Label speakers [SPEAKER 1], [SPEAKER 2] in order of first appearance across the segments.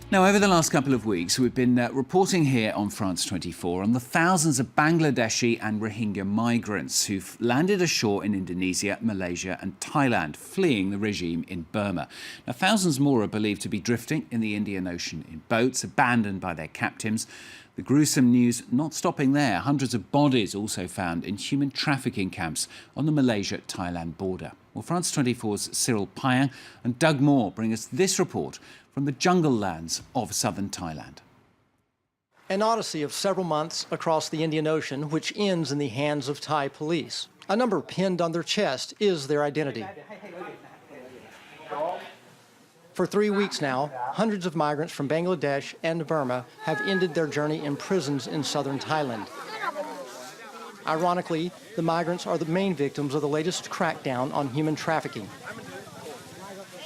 [SPEAKER 1] Now, over the last couple of weeks, we've been reporting here on France 24 on the thousands of Bangladeshi and Rohingya migrants who've landed ashore in Indonesia, Malaysia and Thailand, fleeing the regime in Burma. Now, thousands more are believed to be drifting in the Indian Ocean in boats, abandoned by their captains. The gruesome news not stopping there. Hundreds of bodies also found in human trafficking camps on the Malaysia-Thailand border. Well, France 24's Cyril Payang and Doug Moore bring us this report from the jungle lands of southern Thailand.
[SPEAKER 2] An odyssey of several months across the Indian Ocean, which ends in the hands of Thai police. A number pinned on their chest is their identity. For 3 weeks now, hundreds of migrants from Bangladesh and Burma have ended their journey in prisons in southern Thailand. Ironically, the migrants are the main victims of the latest crackdown on human trafficking.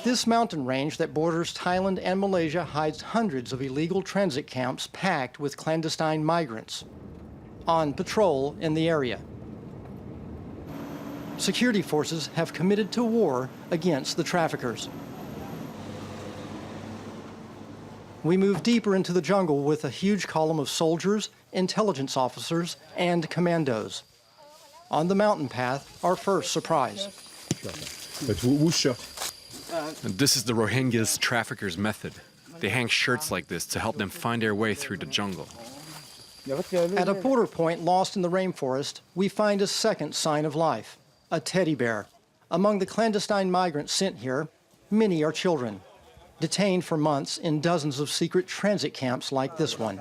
[SPEAKER 2] This mountain range that borders Thailand and Malaysia hides hundreds of illegal transit camps packed with clandestine migrants on patrol in the area. Security forces have committed to war against the traffickers. We move deeper into the jungle with a huge column of soldiers, intelligence officers, and commandos. On the mountain path, our first surprise.
[SPEAKER 3] This is the Rohingya's traffickers' method. They hang shirts like this to help them find their way through the jungle.
[SPEAKER 2] At a border point lost in the rainforest, we find a second sign of life, a teddy bear. Among the clandestine migrants sent here, many are children, detained for months in dozens of secret transit camps like this one.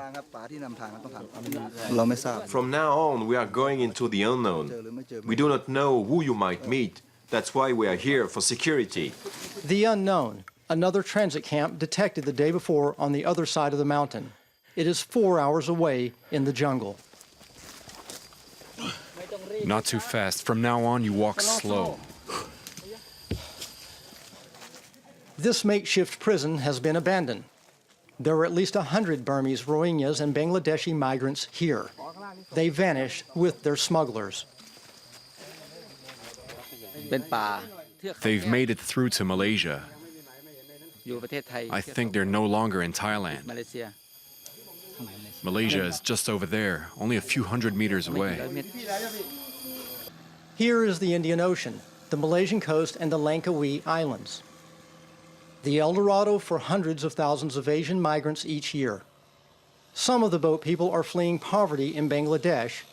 [SPEAKER 4] From now on, we are going into the unknown. We do not know who you might meet. That's why we are here, for security.
[SPEAKER 2] The unknown, another transit camp detected the day before on the other side of the mountain. It is 4 hours away in the jungle.
[SPEAKER 3] Not too fast. From now on, you walk slow.
[SPEAKER 2] This makeshift prison has been abandoned. There are at least 100 Burmese, Rohingyas, and Bangladeshi migrants here. They vanished with their smugglers.
[SPEAKER 3] They've made it through to Malaysia. I think they're no longer in Thailand. Malaysia is just over there, only a few hundred meters away.
[SPEAKER 2] Here is the Indian Ocean, the Malaysian coast, and the Langkawi Islands. The El Dorado for hundreds of thousands of Asian migrants each year. Some of the boat people are fleeing poverty in Bangladesh,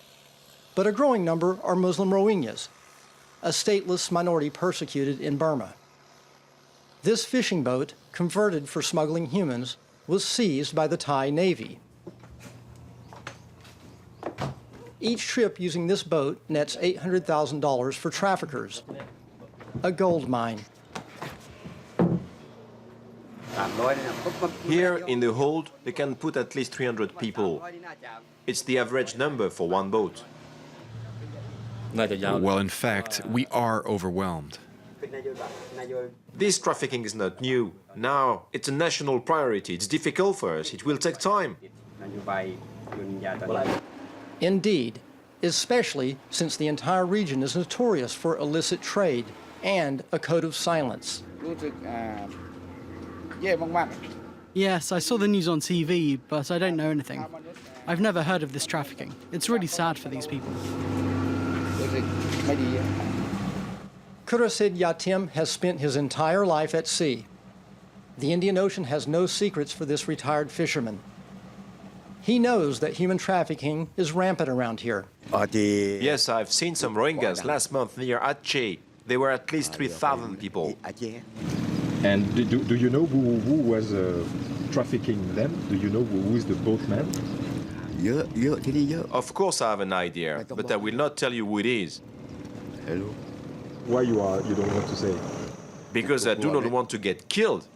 [SPEAKER 2] but a growing number are Muslim Rohingyas, a stateless minority persecuted in Burma. This fishing boat, converted for smuggling humans, was seized by the Thai Navy. Each trip using this boat nets $800,000 for traffickers, a gold mine.
[SPEAKER 4] Here in the hold, they can put at least 300 people. It's the average number for one boat.
[SPEAKER 3] Well, in fact, we are overwhelmed.
[SPEAKER 4] This trafficking is not new. Now, it's a national priority. It's difficult for us. It will take time.
[SPEAKER 2] Indeed, especially since the entire region is notorious for illicit trade and a code of silence.
[SPEAKER 5] Yes, I saw the news on TV, but I don't know anything. I've never heard of this trafficking. It's really sad for these people.
[SPEAKER 2] Kurasid Yatim has spent his entire life at sea. The Indian Ocean has no secrets for this retired fisherman. He knows that human trafficking is rampant around here.
[SPEAKER 4] Yes, I've seen some Rohingyas last month near Aceh. There were at least 3,000 people.
[SPEAKER 6] And do you know who was trafficking them? Do you know who is the boatman?
[SPEAKER 4] Of course I have an idea, but I will not tell you who it is.
[SPEAKER 6] Why you don't want to say?
[SPEAKER 4] Because I do not want to get killed.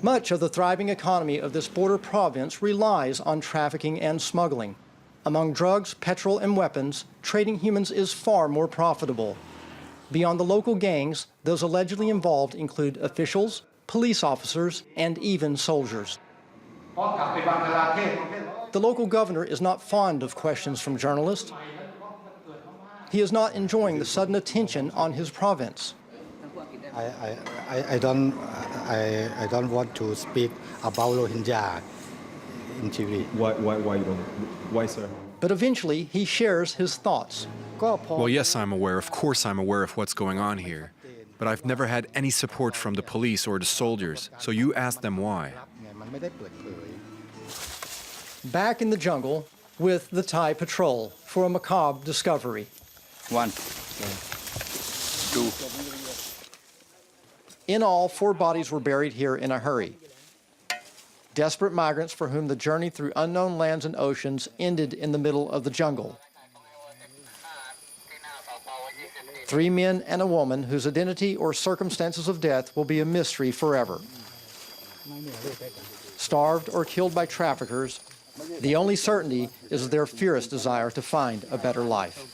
[SPEAKER 2] Much of the thriving economy of this border province relies on trafficking and smuggling. Among drugs, petrol, and weapons, trading humans is far more profitable. Beyond the local gangs, those allegedly involved include officials, police officers, and even soldiers. The local governor is not fond of questions from journalists. He is not enjoying the sudden attention on his province.
[SPEAKER 7] I I don't want to speak about Rohingya in TV.
[SPEAKER 6] Why you don't? Why, sir?
[SPEAKER 2] But eventually, he shares his thoughts.
[SPEAKER 3] Well, yes, I'm aware. Of course I'm aware of what's going on here. But I've never had any support from the police or the soldiers, so you ask them why.
[SPEAKER 2] Back in the jungle with the Thai patrol for a macabre discovery.
[SPEAKER 8] 1, 2.
[SPEAKER 2] In all, 4 bodies were buried here in a hurry. Desperate migrants for whom the journey through unknown lands and oceans ended in the middle of the jungle. 3 men and a woman whose identity or circumstances of death will be a mystery forever. Starved or killed by traffickers, the only certainty is their fierce desire to find a better life.